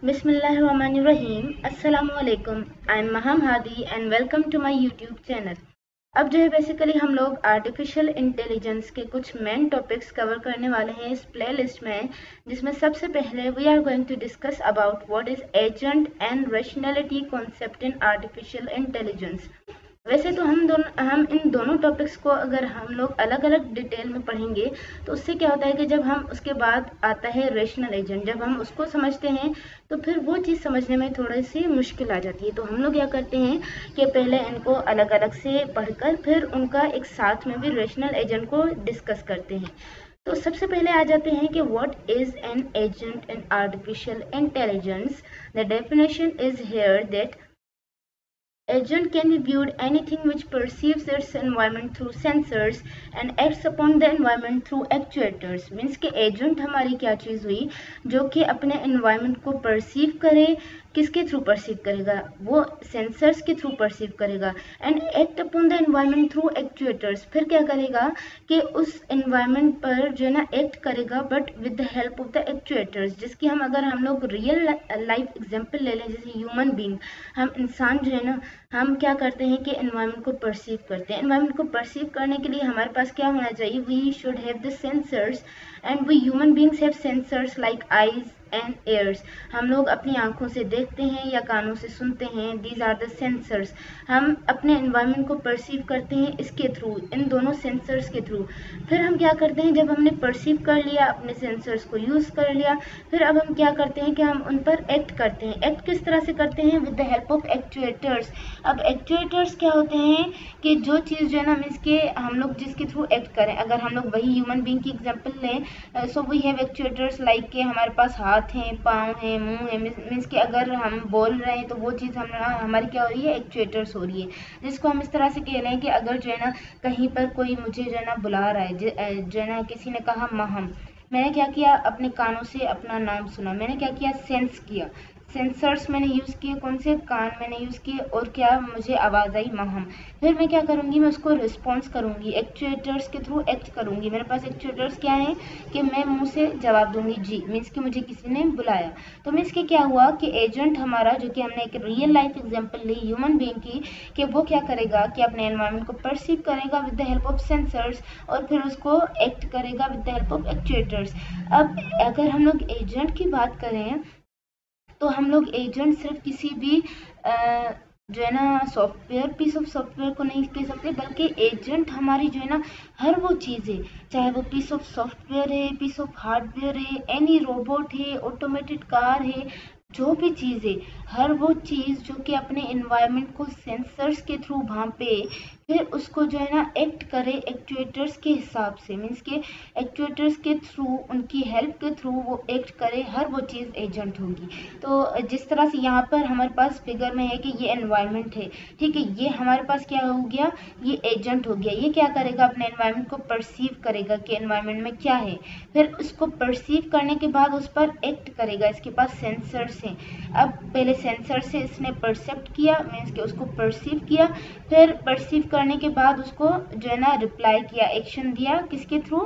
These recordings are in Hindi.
बिस्मिल्लाहिर्रहमानिर्रहीम। अस्सलामुअलैकुम। I am Maham Hadi and welcome to my YouTube channel. अब जो है बेसिकली हम लोग आर्टिफिशियल इंटेलिजेंस के कुछ मेन टॉपिक्स कवर करने वाले हैं इस प्लेलिस्ट में, जिसमें सबसे पहले we are going to discuss about what is agent and rationality concept in artificial intelligence. वैसे तो हम इन दोनों टॉपिक्स को अगर हम लोग अलग अलग डिटेल में पढ़ेंगे तो उससे क्या होता है कि जब हम उसके बाद आता है रेशनल एजेंट, जब हम उसको समझते हैं तो फिर वो चीज़ समझने में थोड़ी सी मुश्किल आ जाती है। तो हम लोग क्या करते हैं कि पहले इनको अलग अलग से पढ़कर फिर उनका एक साथ में भी रेशनल एजेंट को डिस्कस करते हैं। तो सबसे पहले आ जाते हैं कि what is an agent in artificial intelligence. The definition is here that agent can be viewed anything which perceives its environment through sensors and acts upon the environment through actuators। Means के एजेंट हमारी क्या चीज़ हुई जो कि अपने environment को perceive करे। किसके थ्रू परसीव करेगा? वो सेंसर्स के थ्रू परसीव करेगा। And act upon the environment through actuators. फिर क्या करेगा कि उस एनवायरनमेंट पर जो है ना एक्ट करेगा, but with the help of the actuators. जिसकी अगर हम लोग रियल लाइफ एग्जांपल ले लें, जैसे ह्यूमन बीइंग, हम इंसान जो है ना, हम क्या करते हैं कि एनवायरनमेंट को परसीव करते हैं। एनवायरनमेंट को परसीव करने के लिए हमारे पास क्या होना चाहिए? We should have the sensors and we human beings have sensors like eyes and ears. हम लोग अपनी आंखों से देखते हैं या कानों से सुनते हैं। These are the sensors. हम अपने एनवायरनमेंट को परसीव करते हैं इसके थ्रू, इन दोनों सेंसर्स के थ्रू। फिर हम क्या करते हैं, जब हमने परसीव कर लिया, अपने सेंसर्स को यूज़ कर लिया, फिर अब हम क्या करते हैं कि हम उन पर एक्ट करते हैं। एक्ट किस तरह से करते हैं? With the help of actuators. अब एक्चुएटर्स क्या होते हैं कि जो चीज़ जो है ना, मीन्स के हम लोग जिसके थ्रू एक्ट करें। अगर हम लोग वही ह्यूमन बीइंग की एग्जांपल लें, so we have actuators like के हमारे पास हाथ हैं, पाँव हैं, मुंह है। मीन्स कि अगर हम बोल रहे हैं तो वो चीज़ हमारी क्या हो रही है? एक्चुएटर्स हो रही है। जिसको हम इस तरह से कह रहे हैं कि अगर जो है ना कहीं पर कोई मुझे जो है ना बुला रहा है, जो है ना किसी ने कहा महम, मैंने क्या किया? अपने कानों से अपना नाम सुना। मैंने क्या किया? सेंस किया। सेंसर्स मैंने यूज़ किए, कौन से? कान मैंने यूज़ किए, और क्या? मुझे आवाज़ आई महम। फिर मैं क्या करूँगी? मैं उसको रिस्पॉन्स करूँगी, एक्चुएटर्स के थ्रू एक्ट करूँगी। मेरे पास एक्चुएटर्स क्या हैं कि मैं मुंह से जवाब दूंगी जी, मीन्स कि मुझे किसी ने बुलाया। तो मीन्स कि क्या हुआ कि एजेंट हमारा, जो कि हमने एक रियल लाइफ एग्जांपल ली ह्यूमन बीइंग की, कि वो क्या करेगा कि अपने एनवायरनमेंट को परसीव करेगा with the help of sensors, और फिर उसको एक्ट करेगा with the help of actuators. अब अगर हम लोग एजेंट की बात करें तो हम लोग एजेंट सिर्फ किसी भी जो है ना सॉफ्टवेयर, पीस ऑफ सॉफ्टवेयर को नहीं कह सकते, बल्कि एजेंट हमारी जो है ना हर वो चीज़ है, चाहे वो पीस ऑफ सॉफ्टवेयर है, पीस ऑफ हार्डवेयर है, एनी रोबोट है, ऑटोमेटेड कार है, जो भी चीज़ है, हर वो चीज़ जो कि अपने इन्वायरमेंट को सेंसर्स के थ्रू भांपे, फिर उसको जो है ना एक्ट करे एक्चुएटर्स के हिसाब से। मीन्स के एक्चुएटर्स के थ्रू, उनकी हेल्प के थ्रू वो एक्ट करे, हर वो चीज़ एजेंट होगी। तो जिस तरह से यहाँ पर हमारे पास फिगर में है कि ये एनवायरनमेंट है, ठीक है, ये हमारे पास क्या हो गया? ये एजेंट हो गया। ये क्या करेगा? अपने एनवायरनमेंट को परसीव करेगा कि एनवायरनमेंट में क्या है, फिर उसको परसीव करने के बाद उस पर एक्ट करेगा। इसके पास सेंसर्स हैं। अब पहले सेंसर से इसने परसेप्ट किया, मीन्स कि उसको परसीव किया, फिर परसीव करने के बाद उसको जो है ना रिप्लाई किया, एक्शन दिया, किसके थ्रू?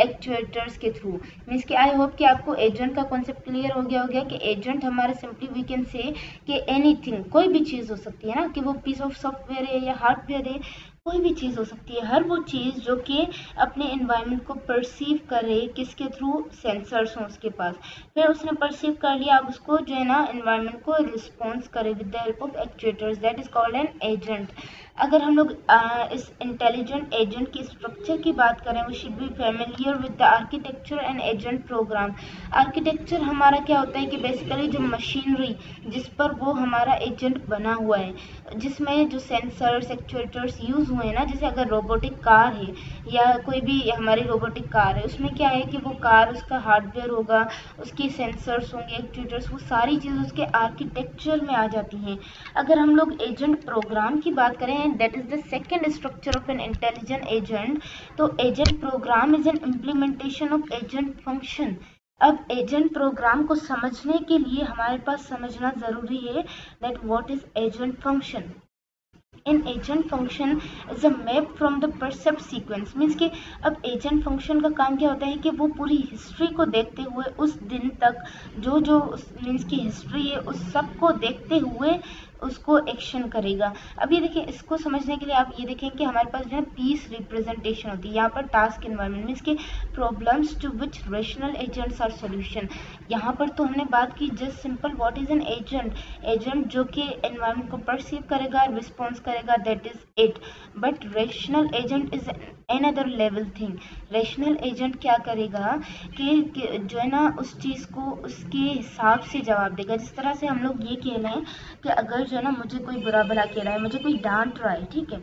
एक्चुएटर्स के थ्रू। मीन्स कि आई होप कि आपको एजेंट का कॉन्सेप्ट क्लियर हो गया कि एजेंट हमारे सिंपली वी कैन से कि एनीथिंग, कोई भी चीज़ हो सकती है ना, कि वो पीस ऑफ सॉफ्टवेयर है या हार्डवेयर है, कोई भी चीज़ हो सकती है, हर वो चीज़ जो कि अपने एनवायरनमेंट को परसीव करे, किसके थ्रू? सेंसर्स हों उसके पास। फिर उसने परसीव कर लिया, अब उसको जो है ना एनवायरनमेंट को रिस्पॉन्स करे with the help of actuators, that is called an agent. अगर हम लोग इस इंटेलिजेंट एजेंट की स्ट्रक्चर की बात करें, we should be familiar with the architecture and agent program. Architecture हमारा क्या होता है कि बेसिकली जो मशीनरी जिस पर वो हमारा एजेंट बना हुआ है, जिसमें जो सेंसर्स एक्चुएटर्स यूज़ हुए हैं ना, जैसे अगर रोबोटिक कार है या कोई भी हमारी रोबोटिक कार है, उसमें क्या है कि वो कार, उसका हार्डवेयर होगा, उसके सेंसर्स होंगे, एक्चुएटर्स, वो सारी चीज़ उसके आर्किटेक्चर में आ जाती हैं। अगर हम लोग एजेंट प्रोग्राम की बात करें, that is the second structure of an intelligent agent, तो agent program is an implementation of agent function. अब एजेंट प्रोग्राम को समझने के लिए हमारे पास समझना ज़रूरी है that what is agent function. An agent function is a map from the percept sequence. Means कि अब एजेंट फंक्शन का काम क्या होता है कि वो पूरी हिस्ट्री को देखते हुए उस दिन तक जो जो मीन्स की हिस्ट्री है उस सब को देखते हुए उसको एक्शन करेगा। अब ये देखिए, इसको समझने के लिए आप ये देखें कि हमारे पास जो है पीस रिप्रेजेंटेशन होती है। यहाँ पर टास्क इन्वायरमेंट मीन्स के problems to which rational agents are solution. यहाँ पर तो हमने बात की just simple what is an agent, agent जो कि एनवायरमेंट को परसीव करेगा, रिस्पॉन्स करेगा, that is it. But rational agent is another level thing. Rational agent क्या करेगा कि जो है ना उस चीज़ को उसके हिसाब से जवाब देगा। जिस तरह से हम लोग ये कह रहे हैं कि अगर जो है ना मुझे कोई बुरा भला कह रहा है, मुझे कोई डांट रहा है, ठीक है,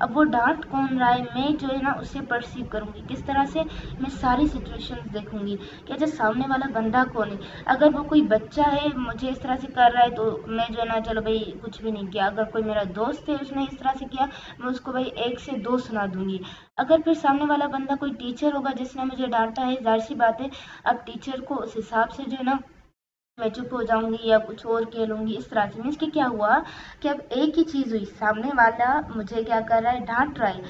अब वो डांट कौन रहा है, मैं जो है ना उसे परसीव करूंगी किस तरह से, मैं सारी सिचुएशंस देखूंगी कि अच्छा सामने वाला बंदा कौन है। अगर वो कोई बच्चा है मुझे इस तरह से कर रहा है तो मैं जो है ना चलो भाई कुछ भी नहीं किया। अगर कोई मेरा दोस्त है उसने इस तरह से किया, मैं उसको भाई 1 से 2 सुना दूंगी। अगर फिर सामने वाला बंदा कोई टीचर होगा जिसने मुझे डांटा है, जाहिर सी बात है अब टीचर को उस हिसाब से जो है ना मैं चुप हो जाऊंगी या कुछ और कह लूंगी इस तरह से। मीन्स कि क्या हुआ कि अब एक ही चीज हुई, सामने वाला मुझे क्या कर रहा है, डांट रहा है।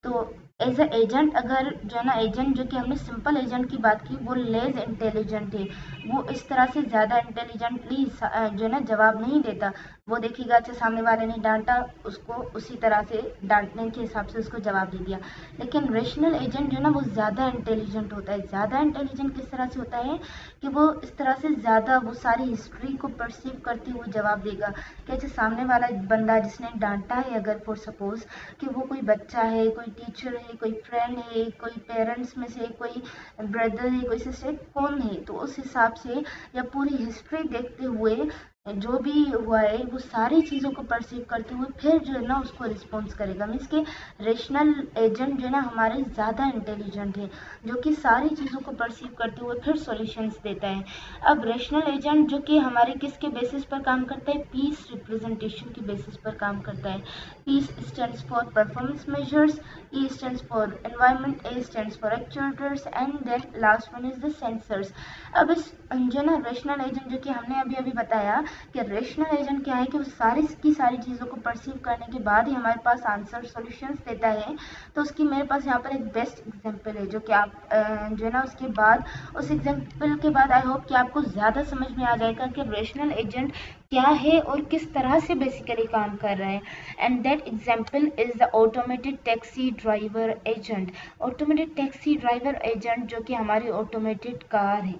तो एज अ एजेंट अगर जो है ना एजेंट जो कि हमने सिंपल एजेंट की बात की वो लेस इंटेलिजेंट है, वो इस तरह से ज़्यादा इंटेलिजेंटली जो है ना जवाब नहीं देता। वो देखेगा अच्छा सामने वाले ने डांटा, उसको उसी तरह से डांटने के हिसाब से उसको जवाब दे दिया। लेकिन रेशनल एजेंट जो है ना वो ज़्यादा इंटेलिजेंट होता है। ज़्यादा इंटेलिजेंट किस तरह से होता है कि वो इस तरह से ज़्यादा वो सारी हिस्ट्री को परसीव करते हुए जवाब देगा कि अच्छा सामने वाला बंदा जिसने डांटा है, अगर फॉर सपोज कि वो कोई बच्चा है, कोई टीचर है, कोई फ्रेंड है, कोई पेरेंट्स में से कोई ब्रदर है, कोई सिस्टर, कौन है, तो उस हिसाब से या पूरी हिस्ट्री देखते हुए जो भी हुआ है वो सारी चीज़ों को परसीव करते हुए फिर जो है ना उसको रिस्पॉन्स करेगा। मीन्स के रेशनल एजेंट जो है ना हमारे ज़्यादा इंटेलिजेंट है, जो कि सारी चीज़ों को परसीव करते हुए फिर सॉल्यूशंस देता है। अब रेशनल एजेंट जो कि हमारे किसके बेसिस पर काम करता है, पीस रिप्रेजेंटेशन के बेसिस पर काम करता है। P stands for performance measures, E stands for environment, A stands for actuators and then last one is the sensors। अब इस जो ना रेशनल एजेंट जो कि हमने अभी अभी बताया कि रेशनल एजेंट क्या है कि वो सारी की सारी चीज़ों को परसीव करने के बाद ही हमारे पास आंसर सॉल्यूशंस देता है। तो उसकी मेरे पास यहाँ पर एक बेस्ट एग्जांपल है जो कि आप जो है ना उसके बाद उस एग्जांपल के बाद आई होप कि आपको ज़्यादा समझ में आ जाएगा कि रेशनल एजेंट क्या है और किस तरह से बेसिकली काम कर रहा है। And that example is the automated taxi driver agent. Automated taxi driver agent जो कि हमारी ऑटोमेटेड कार है।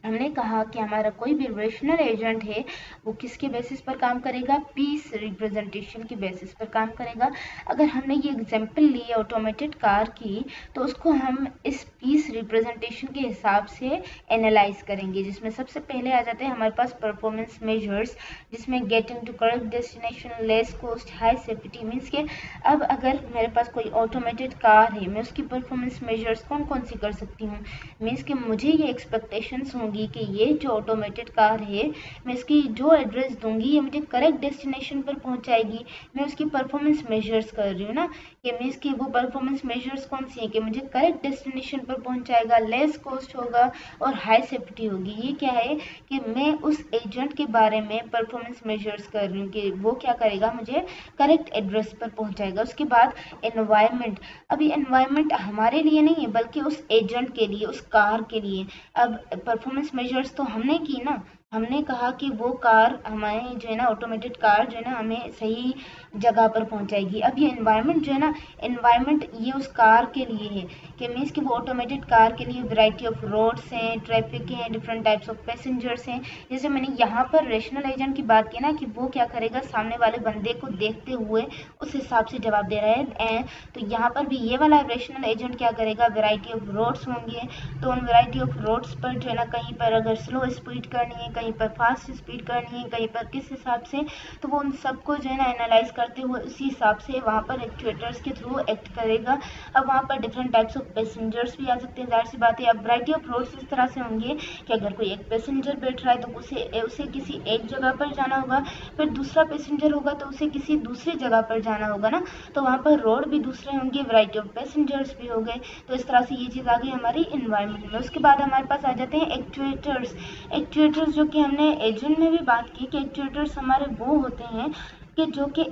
हमने कहा कि हमारा कोई भी रेशनल एजेंट है वो किसके बेसिस पर काम करेगा, पीस रिप्रेजेंटेशन की बेसिस पर काम करेगा। अगर हमने ये एग्जांपल ली है ऑटोमेटेड कार की तो उसको हम इस पीस रिप्रेजेंटेशन के हिसाब से एनालाइज करेंगे, जिसमें सबसे पहले आ जाते हैं हमारे पास परफॉर्मेंस मेजर्स, जिसमें getting to correct destination, less cost, high safety. Means के अब अगर मेरे पास कोई ऑटोमेटेड कार है मैं उसकी परफॉर्मेंस मेजर्स कौन कौन सी कर सकती हूँ। मीन्स कि मुझे ये एक्सपेक्टेशंस होंगी कि ये जो ऑटोमेटेड कार है मैं इसकी जो एड्रेस दूंगी ये मुझे करेक्ट डेस्टिनेशन पर पहुंचाएगी। मैं उसकी परफॉर्मेंस मेजर्स कर रही हूँ ना, कि मीन्स की वो परफॉर्मेंस मेजर्स कौन सी है कि मुझे करेक्ट डेस्टिनेशन पर पहुंचाएगा, लेस कॉस्ट होगा और हाई सेफ्टी होगी। ये क्या है कि मैं उस एजेंट के बारे में परफॉर्मेंस मेजर्स कर रही हूँ कि वो क्या करेगा, मुझे करेक्ट एड्रेस पर पहुंचाएगा। उसके बाद एनवायरनमेंट। अब ये एनवायरनमेंट हमारे लिए नहीं है बल्कि उस एजेंट के लिए, उस कार के लिए। अब परफॉर्मेंस मेजर्स तो हमने की ना, हमने कहा कि वो कार हमारे जो है ना ऑटोमेटेड कार जो है ना हमें सही जगह पर पहुंचाएगी। अब ये एनवायरनमेंट जो है ना, एनवायरनमेंट ये उस कार के लिए है कि मीन्स कि वो ऑटोमेटेड कार के लिए वैरायटी ऑफ रोड्स हैं, ट्रैफिक हैं, डिफरेंट टाइप्स ऑफ पैसेंजर्स हैं। जैसे मैंने यहाँ पर रेशनल एजेंट की बात की ना कि वो क्या करेगा, सामने वाले बंदे को देखते हुए उस हिसाब से जवाब दे रहा है। तो यहाँ पर भी ये वाला रेशनल एजेंट क्या करेगा, वैरायटी ऑफ रोड्स होंगे तो उन वैरायटी ऑफ रोड्स पर जो है ना कहीं पर अगर स्लो स्पीड करनी है, कहीं पर फास्ट स्पीड करनी है, कहीं पर किस हिसाब से, तो वो उन सबको जो है ना एनालाइज करते हुए उसी हिसाब से वहाँ पर एक्चुएटर्स के थ्रू एक्ट करेगा। अब वहाँ पर डिफरेंट टाइप्स ऑफ पैसेंजर्स भी आ सकते हैं, जाहिर सी बात है। अब वैरायटी ऑफ रोड्स इस तरह से होंगे कि अगर कोई एक पैसेंजर बैठ रहा है तो उसे किसी एक जगह पर जाना होगा, फिर दूसरा पैसेंजर होगा तो उसे किसी दूसरी जगह पर जाना होगा ना, तो वहाँ पर रोड भी दूसरे होंगे, वैरायटी ऑफ पैसेंजर्स भी हो गए। तो इस तरह से ये चीज़ आ गई हमारी इन्वायरमेंट में। उसके बाद हमारे पास आ जाते हैं एक्चुएटर्स। एक्चुएटर्स जो कि हमने एजेंट में भी बात की कि एक्चुएटर्स हमारे वो होते हैं कि जो कि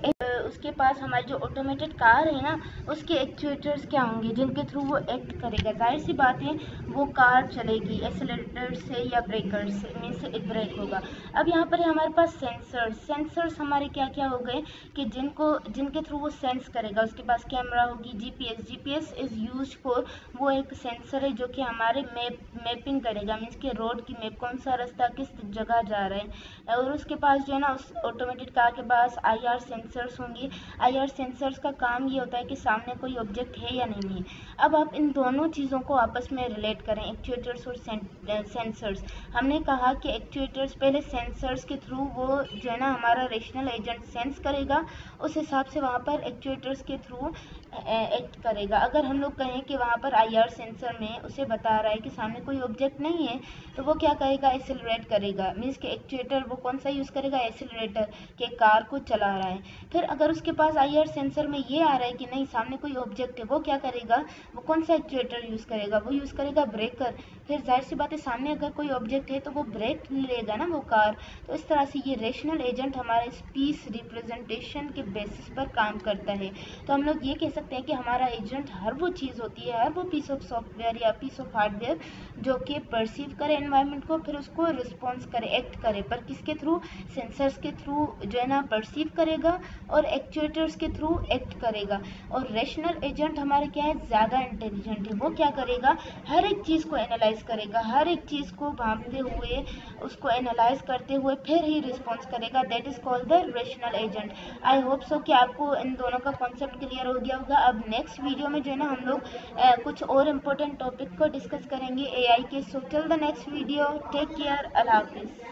उसके पास हमारी जो ऑटोमेटेड कार है ना, उसके एक्चुएटर्स क्या होंगे जिनके थ्रू वो एक्ट करेगा। जाहिर सी बात है वो कार चलेगी एक्सीलरेटर से या ब्रेकर से, मीन से एक ब्रेक होगा। अब यहाँ पर है हमारे पास सेंसर्स हमारे क्या क्या हो गए कि जिनके थ्रू वो सेंस करेगा। उसके पास कैमरा होगी, जीपीएस इज यूज्ड फॉर, वो एक सेंसर है जो कि हमारे मैपिंग करेगा, मीन्स कि रोड की मैप, कौन सा रास्ता किस जगह जा रहा है। और उसके पास जो है ना, उस ऑटोमेटेड कार के पास आईआर सेंसर्स होंगे। आईआर सेंसर्स का काम ये होता है कि सामने कोई ऑब्जेक्ट है या नहीं है। अब आप इन दोनों चीज़ों को आपस में रिलेट करें, एक्चुएटर्स और सेंसर्स। हमने कहा कि एक्चुएटर्स पहले सेंसर्स के थ्रू वो जो है ना हमारा रेशनल एजेंट सेंस करेगा, उस हिसाब से वहाँ पर एक्चुएटर्स के थ्रू एक्ट करेगा। अगर हम लोग कहें कि वहाँ पर आईआर सेंसर में उसे बता रहा है कि सामने कोई ऑब्जेक्ट नहीं है, तो वो क्या करेगा, एक्सेलरेट करेगा, मीन्स कि एक्चुएटर वो कौन सा यूज़ करेगा, एक्सेलरेटर के कार को चला रहा है। फिर अगर उसके पास आईआर सेंसर में ये आ रहा है कि नहीं सामने कोई ऑब्जेक्ट है, वो क्या करेगा, वो कौन सा एक्चुएटर यूज़ करेगा, वो यूज़ करेगा ब्रेकर। फिर जाहिर सी बात है सामने अगर कोई ऑब्जेक्ट है तो वो ब्रेक लेगा ना वो कार। तो इस तरह से ये रेशनल एजेंट हमारे स्पीच रिप्रेजेंटेशन के बेसिस पर काम करता है। तो हम लोग ये कह सकते हैं कि हमारा एजेंट हर वो चीज़ होती है, हर वो पीस ऑफ सॉफ्टवेयर या पीस ऑफ हार्डवेयर जो कि परसीव करे एनवायरनमेंट को, फिर उसको रिस्पॉन्स करे, एक्ट करे, पर किसके थ्रू, सेंसर्स के थ्रू जो है ना परसीव करेगा और एक्चुएटर्स के थ्रू एक्ट करेगा। और रेशनल एजेंट हमारे क्या है, ज़्यादा इंटेलिजेंट है। वो क्या करेगा, हर एक चीज़ को एनालाइज करेगा, हर एक चीज़ को भांपते हुए, उसको एनालाइज करते हुए फिर ही रिस्पॉन्स करेगा। That is called the rational agent. I hope so कि आपको इन दोनों का कॉन्सेप्ट क्लियर हो गया होगा। अब नेक्स्ट वीडियो में जो है ना हम लोग कुछ और इम्पोर्टेंट टॉपिक को डिस्कस करेंगे एआई के। So till the next video, take care, अल्लाह हाफिज़।